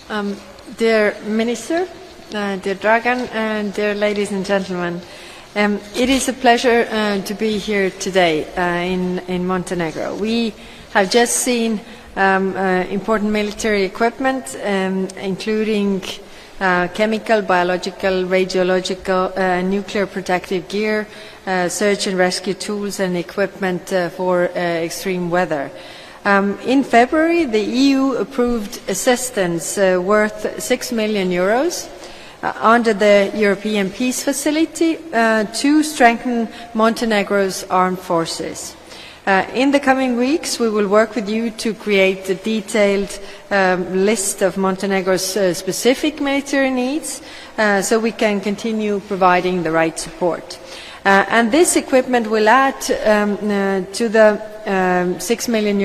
Dear Minister, dear Dragan, and dear ladies and gentlemen, it is a pleasure to be here today in Montenegro. We have just seen important military equipment, including chemical, biological, radiological, nuclear protective gear, search and rescue tools and equipment for extreme weather. In February, the EU approved assistance worth €6 million under the European Peace Facility to strengthen Montenegro's armed forces. In the coming weeks, we will work with you to create a detailed list of Montenegro's specific military needs so we can continue providing the right support. And this equipment will add to the €6 million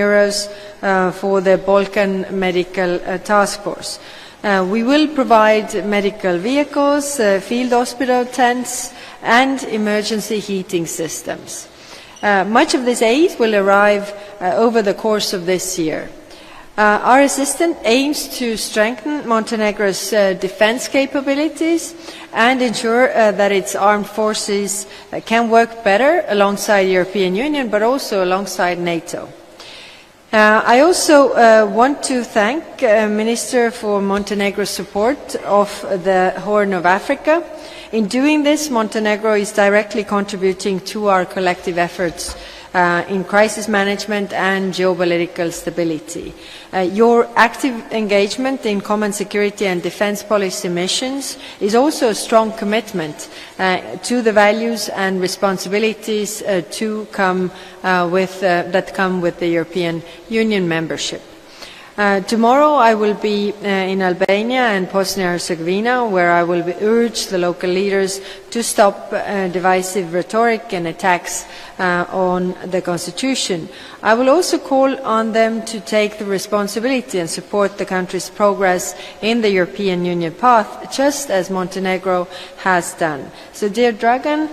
for the Balkan Medical Task Force. We will provide medical vehicles, field hospital tents and emergency heating systems. Much of this aid will arrive over the course of this year. Our assistance aims to strengthen Montenegro's defence capabilities and ensure that its armed forces can work better alongside the European Union, but also alongside NATO. I also want to thank Minister for Montenegro's support of the Horn of Africa. In doing this, Montenegro is directly contributing to our collective efforts in crisis management and geopolitical stability. Your active engagement in common security and defence policy missions is also a strong commitment to the values and responsibilities that come with the European Union membership. Tomorrow I will be in Albania and Bosnia-Herzegovina, where I will urge the local leaders to stop divisive rhetoric and attacks on the constitution. I will also call on them to take the responsibility and support the country's progress in the European Union path, just as Montenegro has done. So, dear Dragan,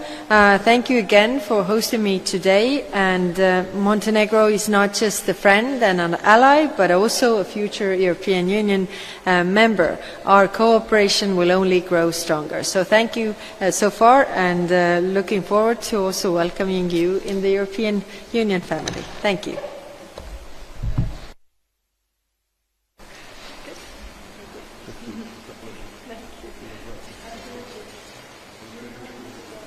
thank you again for hosting me today. And Montenegro is not just a friend and an ally, but also a future European Union member. Our cooperation will only grow stronger. So thank you so far, and looking forward to also welcoming you in the European Union family. Thank you.